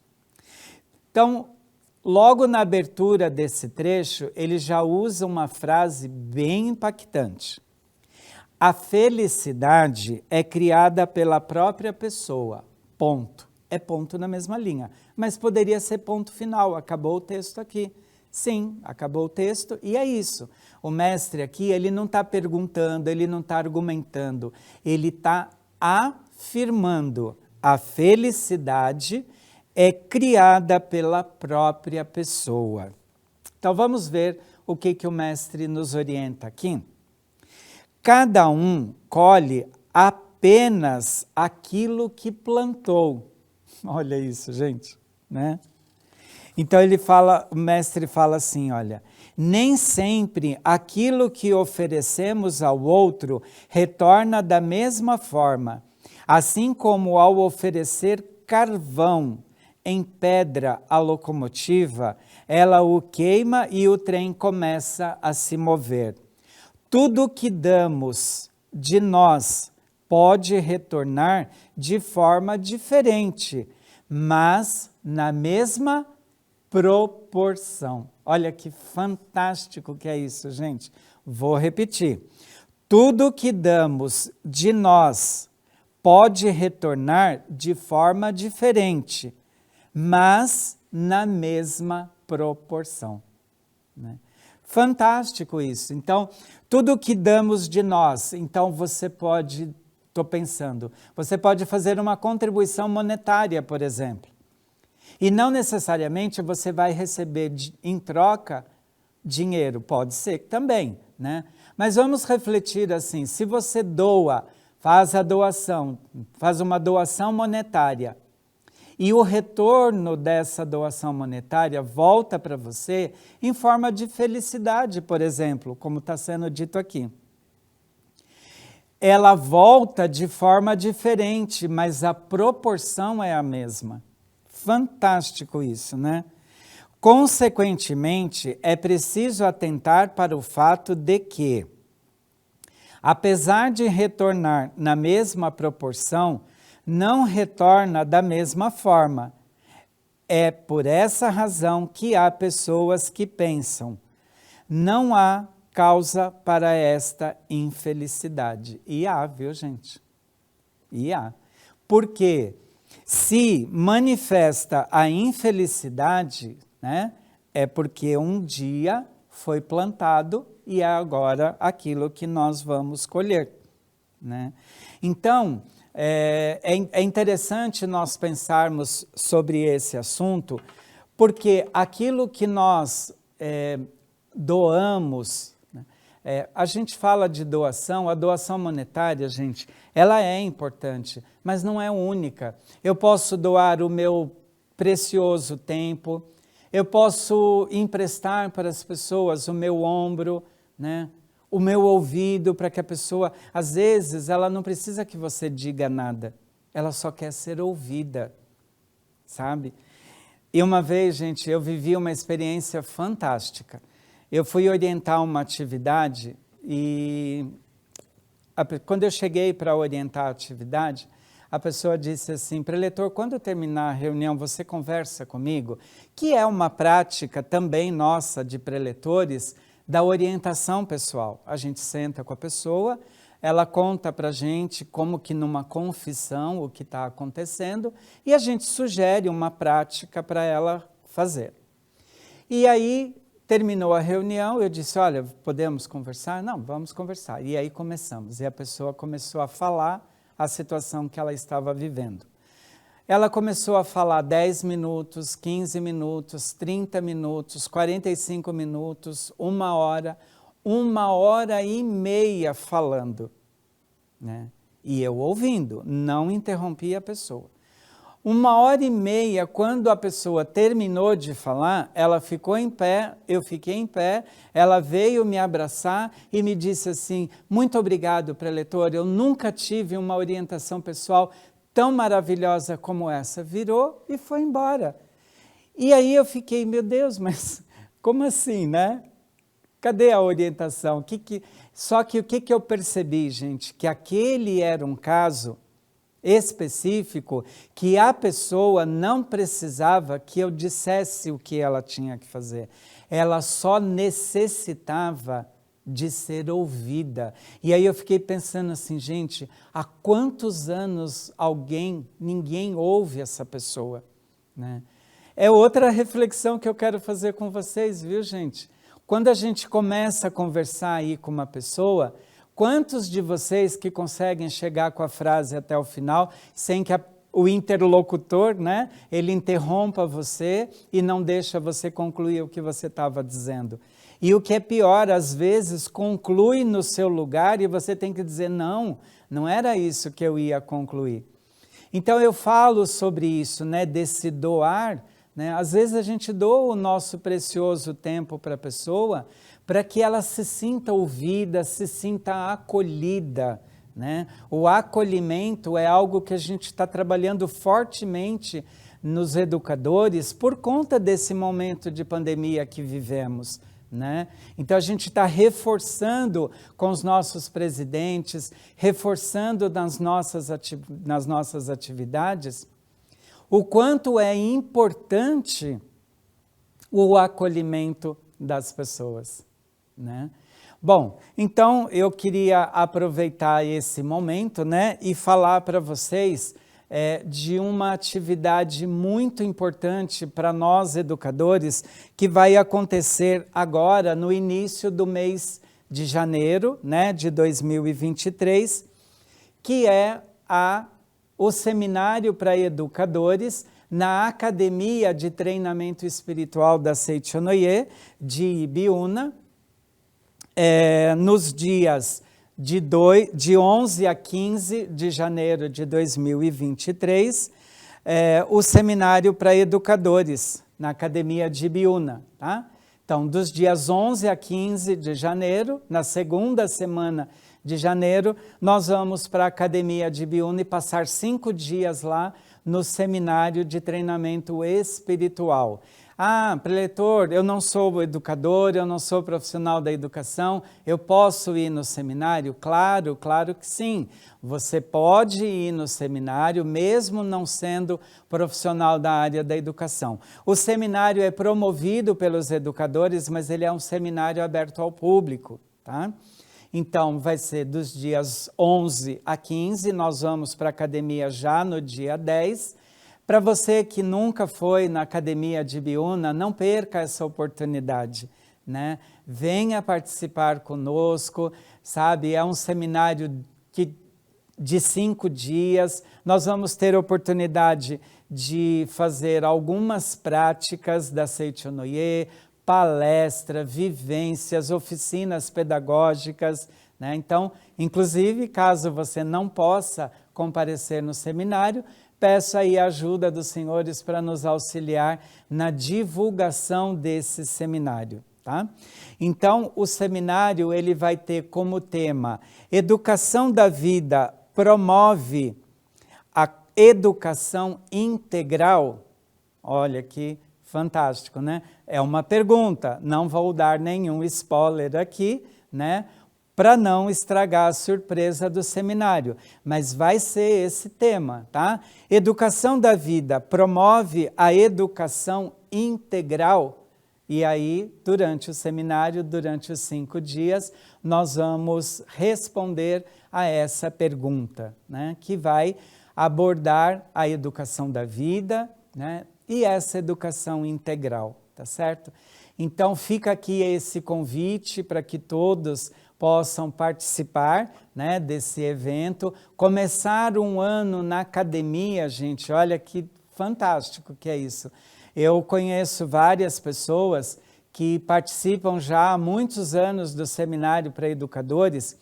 Então, logo na abertura desse trecho, ele já usa uma frase bem impactante. A felicidade é criada pela própria pessoa, ponto. É ponto na mesma linha, mas poderia ser ponto final, acabou o texto aqui. Sim, acabou o texto e é isso. O mestre aqui, ele não está perguntando, ele não está argumentando, ele está afirmando a felicidade é criada pela própria pessoa. Então vamos ver o que o mestre nos orienta aqui. Cada um colhe apenas aquilo que plantou. Olha isso, gente, né? Então o mestre fala assim, olha, nem sempre aquilo que oferecemos ao outro retorna da mesma forma, assim como ao oferecer carvão em pedra à locomotiva, ela o queima e o trem começa a se mover. Tudo que damos de nós pode retornar de forma diferente, mas na mesma proporção. Olha que fantástico que é isso, gente. Vou repetir. Tudo que damos de nós pode retornar de forma diferente, mas na mesma proporção, né? Fantástico isso. Então, tudo que damos de nós, então você pode, estou pensando, você pode fazer uma contribuição monetária, por exemplo. E não necessariamente você vai receber em troca dinheiro, pode ser também, né? Mas vamos refletir assim, se você doa, faz uma doação monetária, e o retorno dessa doação monetária volta para você em forma de felicidade, por exemplo, como está sendo dito aqui. Ela volta de forma diferente, mas a proporção é a mesma. Fantástico isso, né? Consequentemente, é preciso atentar para o fato de que, apesar de retornar na mesma proporção, não retorna da mesma forma. É por essa razão que há pessoas que pensam, não há causa para esta infelicidade. E há, viu, gente? E há. Por quê? Se manifesta a infelicidade, né, é porque um dia foi plantado e é agora aquilo que nós vamos colher, né? Então, é interessante nós pensarmos sobre esse assunto, porque aquilo que nós doamos, a gente fala de doação, a doação monetária, gente, ela é importante, mas não é única. Eu posso doar o meu precioso tempo, eu posso emprestar para as pessoas o meu ombro, né? O meu ouvido, para que a pessoa, às vezes, ela não precisa que você diga nada, ela só quer ser ouvida, sabe? E uma vez, gente, eu vivi uma experiência fantástica. Eu fui orientar uma atividade e quando eu cheguei para orientar a atividade, a pessoa disse assim, preletor, quando terminar a reunião você conversa comigo, que é uma prática também nossa de preletores, da orientação pessoal. A gente senta com a pessoa, ela conta para a gente como que numa confissão o que está acontecendo e a gente sugere uma prática para ela fazer. E aí, terminou a reunião, eu disse, olha, podemos conversar? Não, vamos conversar. E aí começamos, e a pessoa começou a falar a situação que ela estava vivendo. ela começou a falar 10 minutos, 15 minutos, 30 minutos, 45 minutos, 1 hora e meia falando, né? E eu ouvindo, não interrompi a pessoa. 1 hora e meia, quando a pessoa terminou de falar, ela ficou em pé, eu fiquei em pé, ela veio me abraçar e me disse assim, muito obrigado, preletor, eu nunca tive uma orientação pessoal tão maravilhosa como essa. Virou e foi embora. E aí eu fiquei, meu Deus, mas como assim, né? Cadê a orientação? Só que o que eu percebi, gente? Que aquele era um caso específico que a pessoa não precisava que eu dissesse o que ela tinha que fazer. Ela só necessitava de ser ouvida. E aí eu fiquei pensando assim, gente, há quantos anos ninguém ouve essa pessoa, né? É outra reflexão que eu quero fazer com vocês, viu, gente? Quando a gente começa a conversar aí com uma pessoa, quantos de vocês que conseguem chegar com a frase até o final, sem que o interlocutor, né, ele interrompa você e não deixa você concluir o que você estava dizendo? E o que é pior, às vezes conclui no seu lugar e você tem que dizer, não era isso que eu ia concluir. Então eu falo sobre isso, né, desse doar, né? Às vezes a gente doa o nosso precioso tempo para a pessoa, para que ela se sinta ouvida, se sinta acolhida, né? O acolhimento é algo que a gente está trabalhando fortemente nos educadores por conta desse momento de pandemia que vivemos, né? Então a gente está reforçando com os nossos presidentes, reforçando nas nossas atividades, o quanto é importante o acolhimento das pessoas, né? Bom, então eu queria aproveitar esse momento, né, e falar para vocês de uma atividade muito importante para nós educadores, que vai acontecer agora no início do mês de janeiro, né, de 2023, que é o Seminário para Educadores na Academia de Treinamento Espiritual da Seichonoye, de Ibiúna, nos dias de 11 a 15 de janeiro de 2023, o Seminário para Educadores na Academia de Ibiúna, tá? Então, dos dias 11 a 15 de janeiro, na segunda semana de janeiro, nós vamos para a Academia de Ibiúna e passar 5 dias lá no Seminário de Treinamento Espiritual. Preletor, eu não sou educador, eu não sou profissional da educação, eu posso ir no seminário? Claro que sim. Você pode ir no seminário, mesmo não sendo profissional da área da educação. O seminário é promovido pelos educadores, mas ele é um seminário aberto ao público, tá? Então, vai ser dos dias 11 a 15, nós vamos para a academia já no dia 10. Para você que nunca foi na Academia de Ibiúna, não perca essa oportunidade, né? Venha participar conosco, sabe? É um seminário de 5 dias, nós vamos ter oportunidade de fazer algumas práticas da Seichonoye, palestra, vivências, oficinas pedagógicas, né? Então, inclusive, caso você não possa comparecer no seminário, peço aí a ajuda dos senhores para nos auxiliar na divulgação desse seminário, tá? Então, o seminário ele vai ter como tema Educação da Vida promove a educação integral. Olha que fantástico, né? É uma pergunta, não vou dar nenhum spoiler aqui, né? Para não estragar a surpresa do seminário, mas vai ser esse tema, tá? Educação da Vida promove a educação integral. E aí, durante o seminário, durante os 5 dias, nós vamos responder a essa pergunta, né? Que vai abordar a educação da vida, né? E essa educação integral, tá certo? Então, fica aqui esse convite para que todos possam participar, né, desse evento. Começar um ano na academia, gente, olha que fantástico que é isso. Eu conheço várias pessoas que participam já há muitos anos do Seminário para Educadores.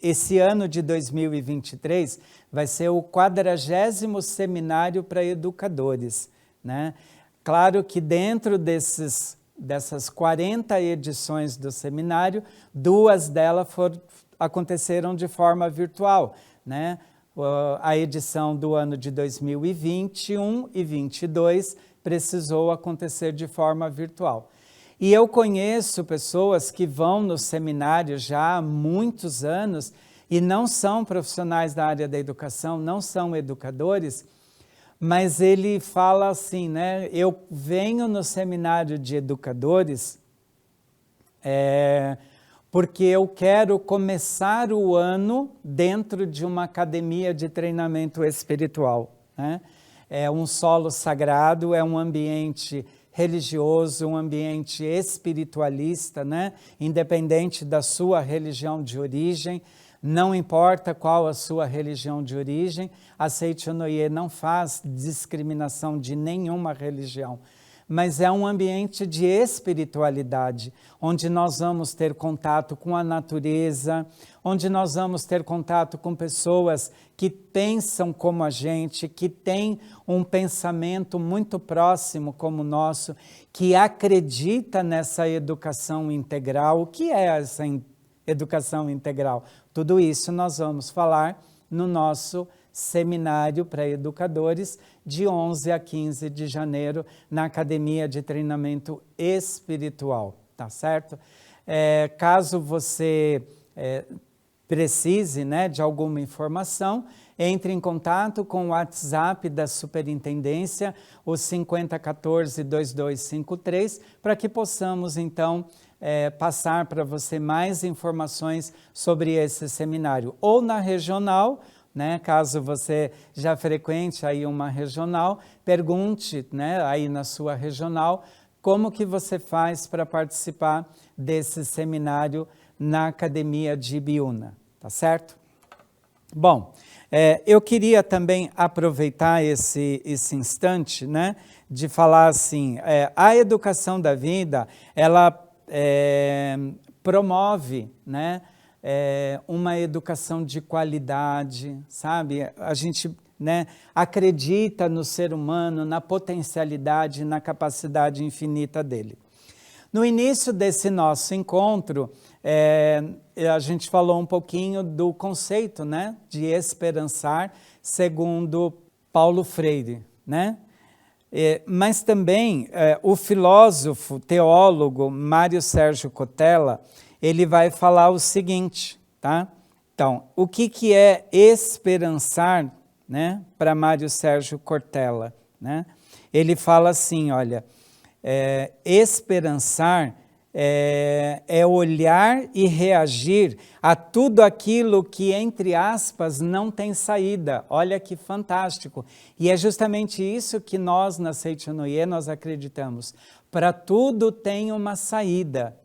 Esse ano de 2023 vai ser o 40º Seminário para Educadores, né? Claro que dentro dessas 40 edições do seminário, 2 delas aconteceram de forma virtual, né? A edição do ano de 2021 e 2022 precisou acontecer de forma virtual. E eu conheço pessoas que vão no seminário já há muitos anos e não são profissionais da área da educação, não são educadores, mas ele fala assim, né? Eu venho no seminário de educadores porque eu quero começar o ano dentro de uma academia de treinamento espiritual, né? É um solo sagrado, é um ambiente religioso, um ambiente espiritualista, né? Independente da sua religião de origem. Não importa qual a sua religião de origem, a Seichonoye não faz discriminação de nenhuma religião, mas é um ambiente de espiritualidade, onde nós vamos ter contato com a natureza, onde nós vamos ter contato com pessoas que pensam como a gente, que têm um pensamento muito próximo como o nosso, que acredita nessa educação integral. O que é essa educação integral? Tudo isso nós vamos falar no nosso seminário para educadores de 11 a 15 de janeiro na Academia de Treinamento Espiritual, tá certo? Caso você precise, né, de alguma informação, entre em contato com o WhatsApp da Superintendência, o 5014-2253, para que possamos, então, passar para você mais informações sobre esse seminário. Ou na regional, né, caso você já frequente aí uma regional, pergunte, né, aí na sua regional, como que você faz para participar desse seminário na Academia de Ibiúna, tá certo? Bom, eu queria também aproveitar esse instante, né, de falar assim, a educação da vida, ela promove, né, uma educação de qualidade, sabe? A gente, né, acredita no ser humano, na potencialidade, na capacidade infinita dele. No início desse nosso encontro, a gente falou um pouquinho do conceito, né, de esperançar, segundo Paulo Freire, né? Mas também o filósofo, teólogo Mário Sérgio Cortella, ele vai falar o seguinte, tá? Então, o que é esperançar, né, para Mário Sérgio Cortella, né? Ele fala assim, olha, esperançar é olhar e reagir a tudo aquilo que, entre aspas, não tem saída. Olha que fantástico. E é justamente isso que nós, na Seichonoye, nós acreditamos. Para tudo tem uma saída,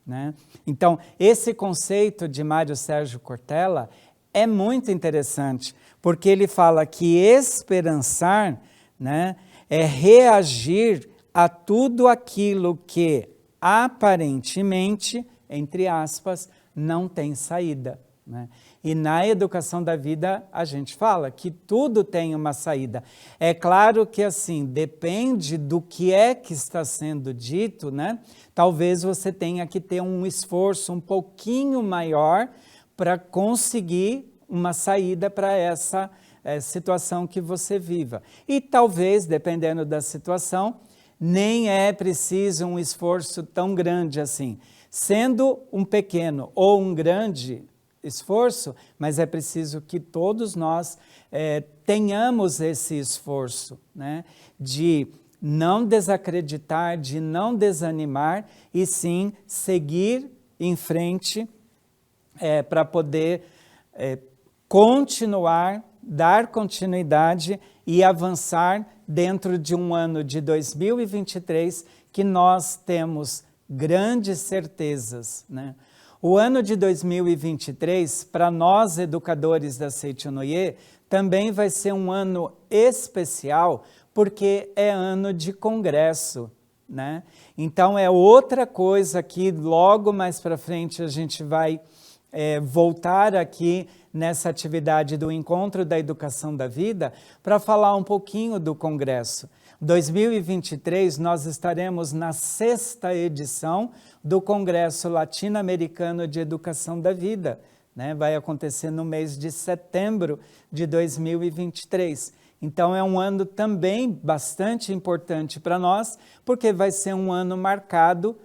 né? Então, esse conceito de Mário Sérgio Cortella é muito interessante, porque ele fala que esperançar, né, é reagir a tudo aquilo que aparentemente, entre aspas, não tem saída, né? E na educação da vida a gente fala que tudo tem uma saída. É claro que assim, depende do que é que está sendo dito, né? Talvez você tenha que ter um esforço um pouquinho maior para conseguir uma saída para essa situação que você viva. E talvez, dependendo da situação, nem é preciso um esforço tão grande assim. Sendo um pequeno ou um grande esforço, mas é preciso que todos nós tenhamos esse esforço, né, de não desacreditar, de não desanimar, e sim seguir em frente para poder continuar, dar continuidade e avançar dentro de um ano de 2023 que nós temos grandes certezas, né? O ano de 2023, para nós educadores da Seichonoye, também vai ser um ano especial, porque é ano de congresso, né? Então é outra coisa que logo mais para frente a gente vai voltar aqui nessa atividade do Encontro da Educação da Vida para falar um pouquinho do congresso. 2023 nós estaremos na 6ª edição do Congresso Latino-Americano de Educação da Vida, né? Vai acontecer no mês de setembro de 2023. Então é um ano também bastante importante para nós, porque vai ser um ano marcado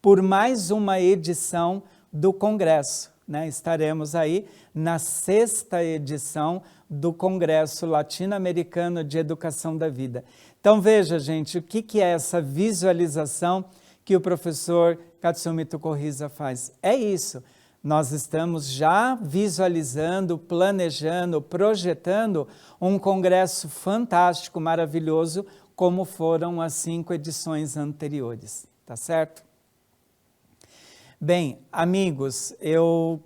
por mais uma edição do Congresso, né? Estaremos aí na 6ª edição do Congresso Latino-Americano de Educação da Vida. Então veja, gente, o que é essa visualização que o professor Katsumi Tokuhisa faz? É isso. Nós estamos já visualizando, planejando, projetando um congresso fantástico, maravilhoso, como foram as 5 edições anteriores, tá certo? Bem, amigos, eu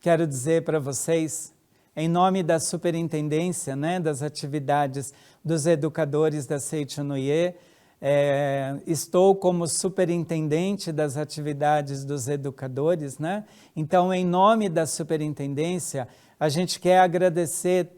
quero dizer para vocês, em nome da superintendência, né, das atividades dos educadores da Seichonoye, estou como superintendente das atividades dos educadores, né? Então, em nome da superintendência, a gente quer agradecer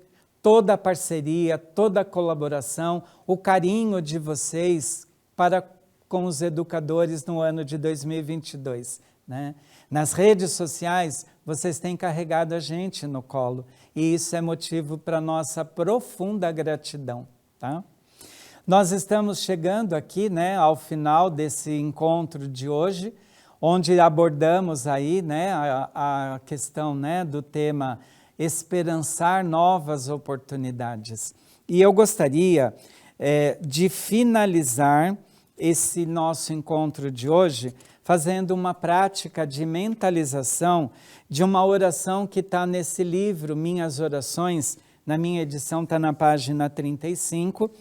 toda a parceria, toda a colaboração, o carinho de vocês para com os educadores no ano de 2022, né? Nas redes sociais, vocês têm carregado a gente no colo, e isso é motivo para nossa profunda gratidão, tá? Nós estamos chegando aqui, né, ao final desse encontro de hoje, onde abordamos aí, né, a questão, né, do tema esperançar novas oportunidades. E eu gostaria de finalizar esse nosso encontro de hoje fazendo uma prática de mentalização de uma oração que está nesse livro, Minhas Orações, na minha edição está na página 35,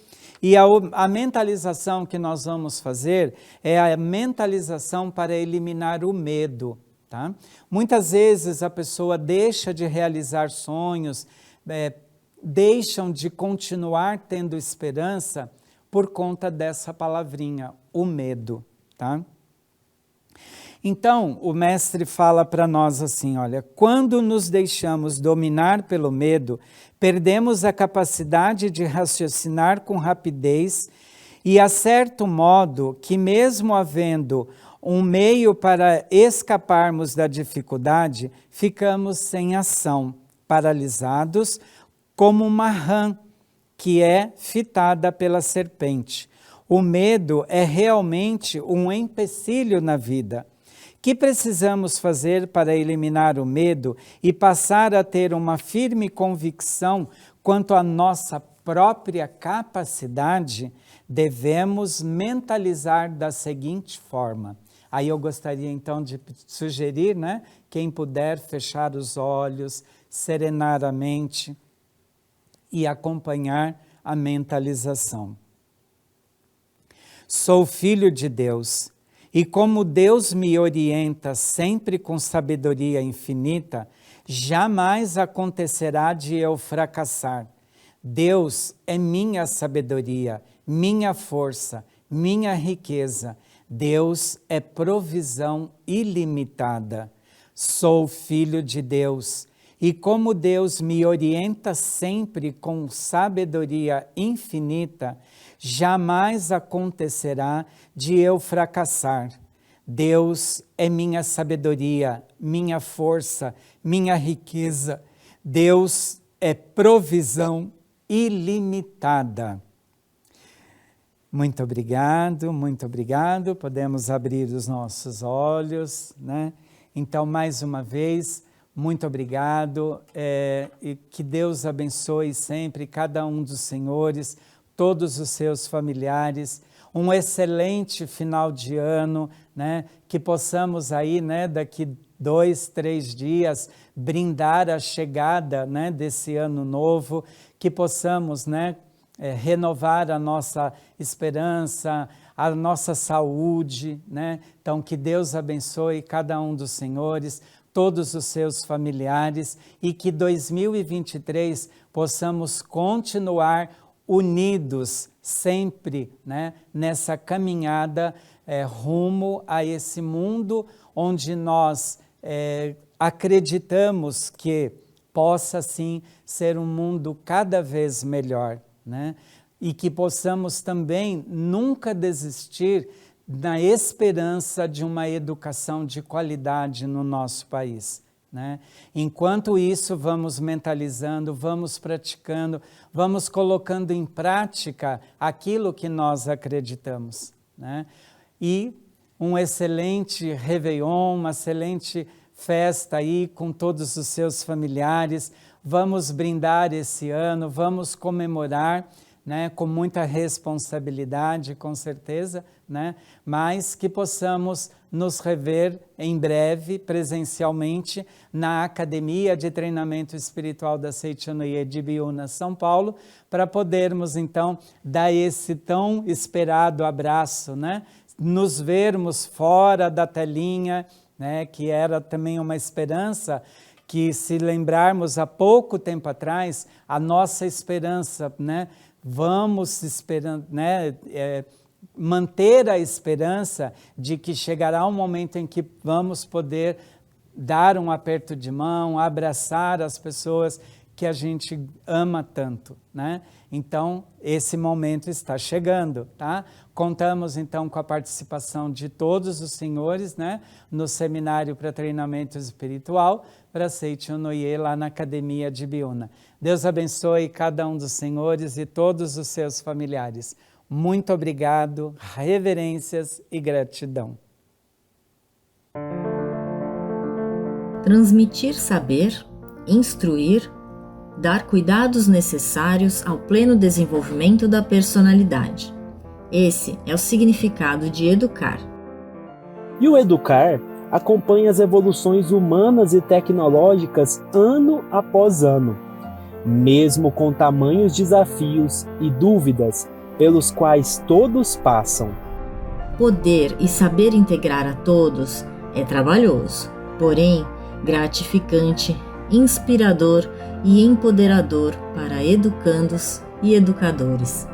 e a mentalização que nós vamos fazer é a mentalização para eliminar o medo, tá? Muitas vezes a pessoa deixa de realizar sonhos, deixam de continuar tendo esperança por conta dessa palavrinha, o medo, tá? Então, o mestre fala para nós assim, olha, quando nos deixamos dominar pelo medo, perdemos a capacidade de raciocinar com rapidez e, a certo modo, que mesmo havendo um meio para escaparmos da dificuldade, ficamos sem ação, paralisados como uma rã que é fitada pela serpente. O medo é realmente um empecilho na vida. O que precisamos fazer para eliminar o medo e passar a ter uma firme convicção quanto à nossa própria capacidade? Devemos mentalizar da seguinte forma. Aí eu gostaria então de sugerir, né, quem puder fechar os olhos, serenar a mente e acompanhar a mentalização. Sou filho de Deus. E como Deus me orienta sempre com sabedoria infinita, jamais acontecerá de eu fracassar. Deus é minha sabedoria, minha força, minha riqueza. Deus é provisão ilimitada. Sou filho de Deus. E como Deus me orienta sempre com sabedoria infinita, jamais acontecerá de eu fracassar. Deus é minha sabedoria, minha força, minha riqueza. Deus é provisão ilimitada. Muito obrigado, muito obrigado. Podemos abrir os nossos olhos, né? Então, mais uma vez, muito obrigado, e que Deus abençoe sempre cada um dos senhores, todos os seus familiares, um excelente final de ano, né? Que possamos aí, né, daqui 2, 3 dias, brindar a chegada, né, desse ano novo, que possamos, né, renovar a nossa esperança, a nossa saúde, né? Então, que Deus abençoe cada um dos senhores, todos os seus familiares, e que 2023 possamos continuar unidos sempre, né? Nessa caminhada rumo a esse mundo onde nós acreditamos que possa, sim, ser um mundo cada vez melhor, né? E que possamos também nunca desistir na esperança de uma educação de qualidade no nosso país, né? Enquanto isso, vamos mentalizando, vamos praticando, vamos colocando em prática aquilo que nós acreditamos, né? E um excelente Réveillon, uma excelente festa aí com todos os seus familiares. Vamos brindar esse ano, vamos comemorar, né, com muita responsabilidade, com certeza, né, mas que possamos nos rever em breve, presencialmente, na Academia de Treinamento Espiritual da Seichonoye de Ibiúna, São Paulo, para podermos, então, dar esse tão esperado abraço, né, nos vermos fora da telinha, né, que era também uma esperança, que se lembrarmos há pouco tempo atrás, a nossa esperança, né, vamos esperando, né, manter a esperança de que chegará um momento em que vamos poder dar um aperto de mão, abraçar as pessoas que a gente ama tanto, né? Então, esse momento está chegando, tá? Contamos, então, com a participação de todos os senhores, né, no Seminário para Treinamento Espiritual, para Seichonoye, lá na Academia de Ibiúna. Deus abençoe cada um dos senhores e todos os seus familiares. Muito obrigado, reverências e gratidão. Transmitir saber, instruir, dar cuidados necessários ao pleno desenvolvimento da personalidade. Esse é o significado de educar. E o educar acompanha as evoluções humanas e tecnológicas ano após ano, mesmo com tamanhos desafios e dúvidas pelos quais todos passam. Poder e saber integrar a todos é trabalhoso, porém gratificante, inspirador e empoderador para educandos e educadores.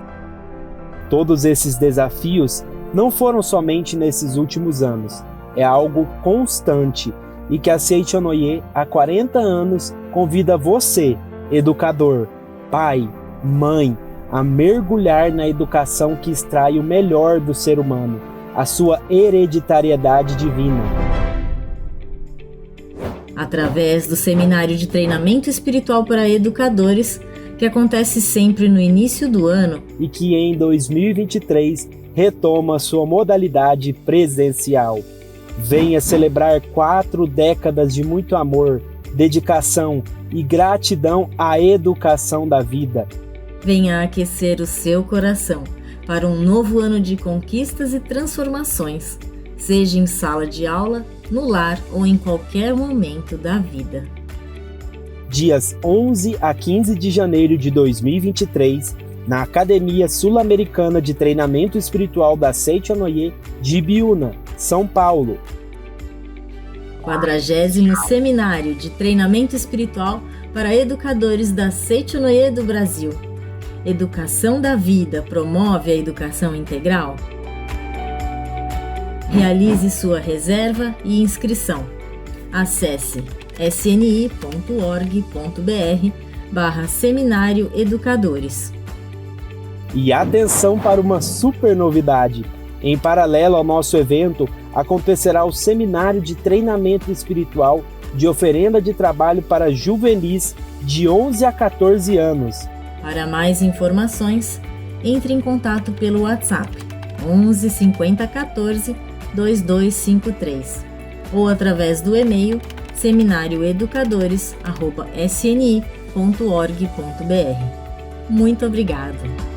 Todos esses desafios não foram somente nesses últimos anos, é algo constante e que a Seichonoye há 40 anos convida você, educador, pai, mãe, a mergulhar na educação que extrai o melhor do ser humano, a sua hereditariedade divina. Através do Seminário de Treinamento Espiritual para Educadores, que acontece sempre no início do ano e que em 2023 retoma sua modalidade presencial. Venha celebrar 4 décadas de muito amor, dedicação e gratidão à educação da vida. Venha aquecer o seu coração para um novo ano de conquistas e transformações, seja em sala de aula, no lar ou em qualquer momento da vida. Dias 11 a 15 de janeiro de 2023, na Academia Sul-Americana de Treinamento Espiritual da Seichonoye de Ibiúna, São Paulo. 40º Seminário de Treinamento Espiritual para Educadores da Seichonoye do Brasil. Educação da Vida promove a educação integral? Realize sua reserva e inscrição. Acesse sni.org.br/Seminário Educadores. E atenção para uma super novidade! Em paralelo ao nosso evento, acontecerá o Seminário de Treinamento Espiritual de Oferenda de Trabalho para Juvenis de 11 a 14 anos. Para mais informações, entre em contato pelo WhatsApp 11 50 14 2253 ou através do e-mail seminarioeducadores@sni.org.br. Muito obrigada!